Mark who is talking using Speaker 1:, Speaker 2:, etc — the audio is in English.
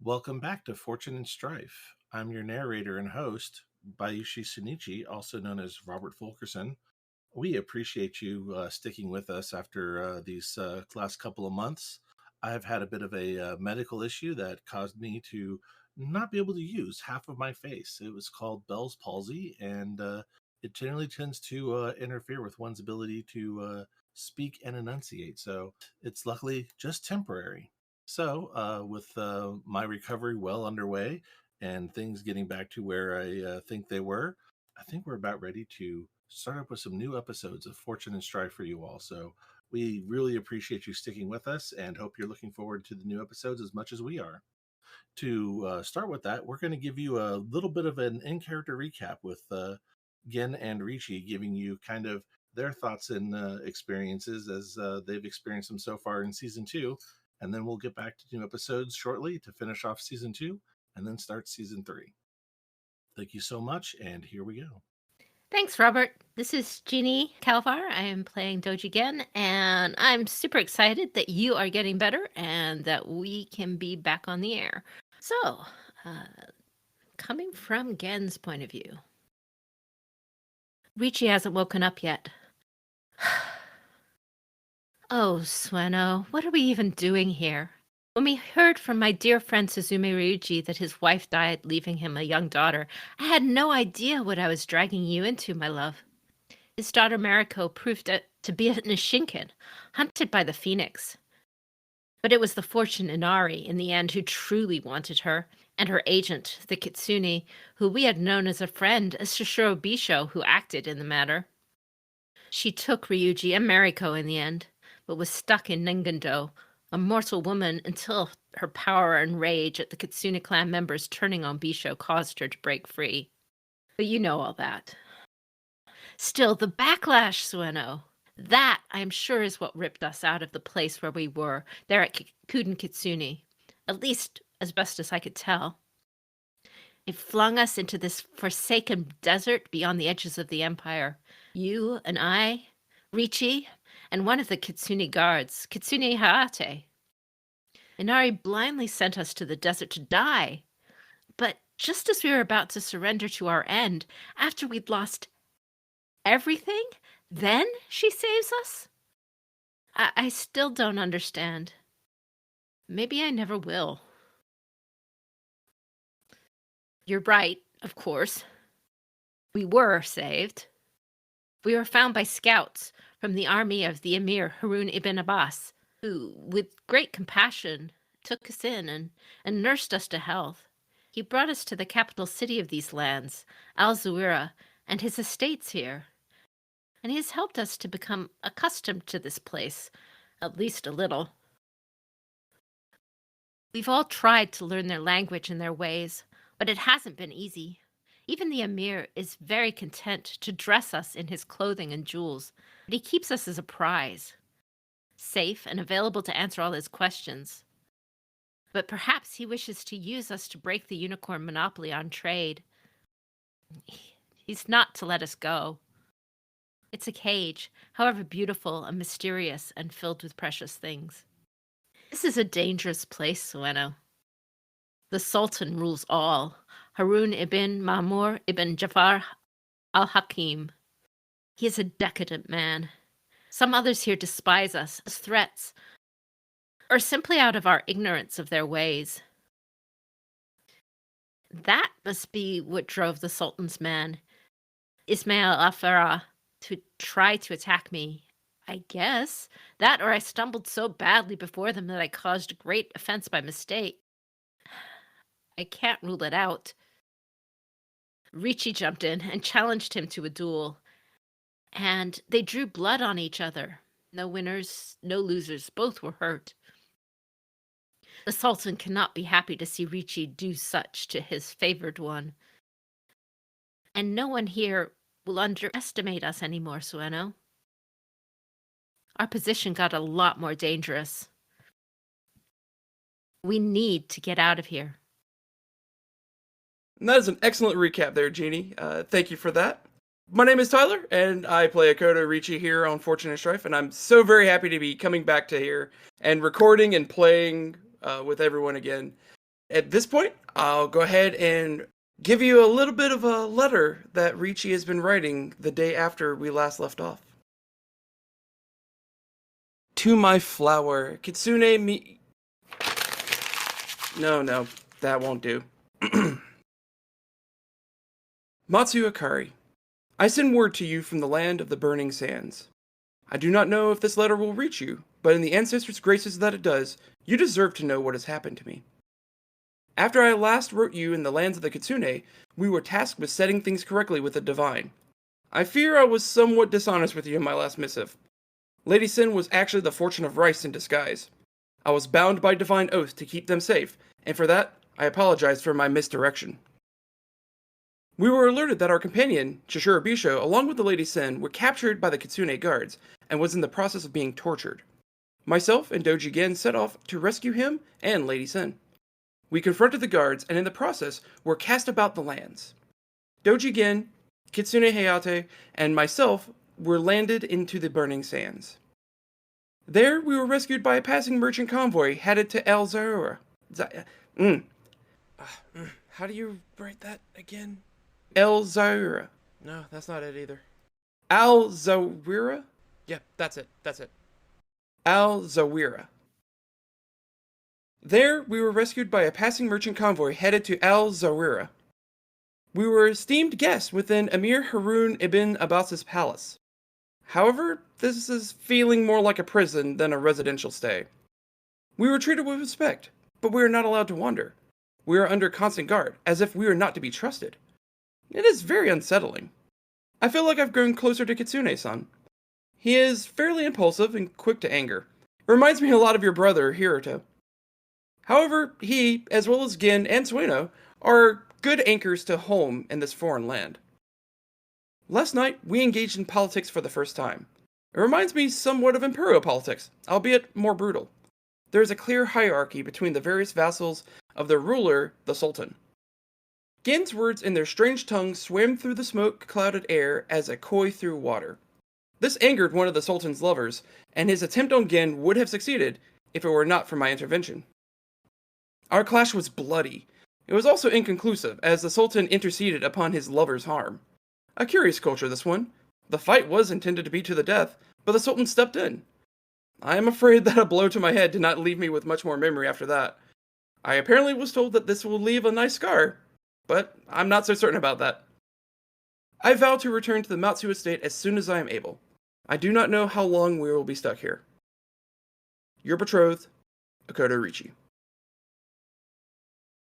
Speaker 1: Welcome back to Fortune and Strife. I'm your narrator and host, Bayushi Sunichi, also known as Robert Fulkerson. We appreciate you sticking with us after these last couple of months. I've had a bit of a medical issue that caused me to not be able to use half of my face. It was called Bell's palsy, and it generally tends to interfere with one's ability to speak and enunciate. So it's luckily just temporary. So, with my recovery well underway and things getting back to where I think they were, I think we're about ready to start up with some new episodes of Fortune and Strife for you all. So, we really appreciate you sticking with us and hope you're looking forward to the new episodes as much as we are. To start with that, we're going to give you a little bit of an in character recap with Gen and Ricci giving you kind of their thoughts and experiences as they've experienced them so far in season two. And then we'll get back to new episodes shortly to finish off season two and then start season three. Thank you so much, and here we go.
Speaker 2: Thanks, Robert. This is Jeanne L5R. I am playing Doji Gen, and I'm super excited that you are getting better and that we can be back on the air. So, coming from Gen's point of view, Ricci hasn't woken up yet. Oh, Sueno, what are we even doing here? When we heard from my dear friend Suzume Ryuji that his wife died, leaving him a young daughter, I had no idea what I was dragging you into, my love. His daughter Mariko proved to be a Nishinken, hunted by the Phoenix. But it was the Fortune Inari in the end who truly wanted her, and her agent, the Kitsune, who we had known as a friend, as Shishiro Bisho, who acted in the matter. She took Ryuji and Mariko in the end, but was stuck in Ningando, a mortal woman, until her power and rage at the Kitsune clan members turning on Bisho caused her to break free. But you know all that. Still, the backlash, Sueno, that, I'm sure, is what ripped us out of the place where we were, there at Kuden Kitsune, at least as best as I could tell. It flung us into this forsaken desert beyond the edges of the Empire. You and I, Ricci, and one of the Kitsune guards, Kitsune Haate. Inari blindly sent us to the desert to die. But just as we were about to surrender to our end, after we'd lost everything, then she saves us? I still don't understand. Maybe I never will. You're right, of course. We were saved. We were found by scouts from the army of the Emir Harun ibn Abbas, who, with great compassion, took us in and nursed us to health. He brought us to the capital city of these lands, Al-Zuwira, and his estates here. And he has helped us to become accustomed to this place, at least a little. We've all tried to learn their language and their ways, but it hasn't been easy. Even the Emir is very content to dress us in his clothing and jewels, but he keeps us as a prize, safe and available to answer all his questions. But perhaps he wishes to use us to break the unicorn monopoly on trade. He's not to let us go. It's a cage, however beautiful and mysterious and filled with precious things. This is a dangerous place, Sueno. The Sultan rules all, Harun ibn Mahmur ibn Jafar al-Hakim. He is a decadent man. Some others here despise us as threats, or simply out of our ignorance of their ways. That must be what drove the Sultan's man, Ismail al-Farah, to try to attack me. I guess. That, or I stumbled so badly before them that I caused great offense by mistake. I can't rule it out. Ricci jumped in and challenged him to a duel, and they drew blood on each other. No winners, no losers, both were hurt. The Sultan cannot be happy to see Ricci do such to his favored one. And no one here will underestimate us anymore, Sueno. Our position got a lot more dangerous. We need to get out of here.
Speaker 3: And that is an excellent recap there, Jeannie. Thank you for that. My name is Tyler, and I play Akoto Ricci here on Fortune and Strife, and I'm so very happy to be coming back to here and recording and playing with everyone again. At this point, I'll go ahead and give you a little bit of a letter that Ricci has been writing the day after we last left off. To my flower, Kitsune mi... No, that won't do. Matsu Akari, I send word to you from the land of the burning sands. I do not know if this letter will reach you, but in the ancestors' graces that it does, you deserve to know what has happened to me. After I last wrote you in the lands of the Kitsune, we were tasked with setting things correctly with the divine. I fear I was somewhat dishonest with you in my last missive. Lady Sin was actually the fortune of rice in disguise. I was bound by divine oath to keep them safe, and for that, I apologize for my misdirection. We were alerted that our companion, Shishura Bisho, along with the Lady Sin, were captured by the Kitsune guards, and was in the process of being tortured. Myself and Doji Gen set off to rescue him and Lady Sin. We confronted the guards, and in the process, were cast about the lands. Doji Gen, Kitsune Hayate, and myself were landed into the burning sands. There, we were rescued by a passing merchant convoy headed to L5R.
Speaker 4: How do you write that again?
Speaker 3: L5R.
Speaker 4: No, that's not it either.
Speaker 3: L5R?
Speaker 4: Yeah, that's it.
Speaker 3: L5R. There, we were rescued by a passing merchant convoy headed to L5R. We were esteemed guests within Emir Harun ibn Abbas's palace. However, this is feeling more like a prison than a residential stay. We were treated with respect, but we are not allowed to wander. We are under constant guard, as if we are not to be trusted. It is very unsettling. I feel like I've grown closer to Kitsune-san. He is fairly impulsive and quick to anger. It reminds me a lot of your brother, Hiroto. However, he, as well as Gin and Sueno, are good anchors to home in this foreign land. Last night, we engaged in politics for the first time. It reminds me somewhat of imperial politics, albeit more brutal. There is a clear hierarchy between the various vassals of the ruler, the Sultan. Gen's words in their strange tongue swam through the smoke-clouded air as a koi through water. This angered one of the Sultan's lovers, and his attempt on Gen would have succeeded if it were not for my intervention. Our clash was bloody. It was also inconclusive, as the Sultan interceded upon his lover's harm. A curious culture, this one. The fight was intended to be to the death, but the Sultan stepped in. I am afraid that a blow to my head did not leave me with much more memory after that. I apparently was told that this will leave a nice scar, but I'm not so certain about that. I vow to return to the Matsu estate as soon as I am able. I do not know how long we will be stuck here. Your betrothed, Akoto Ricci.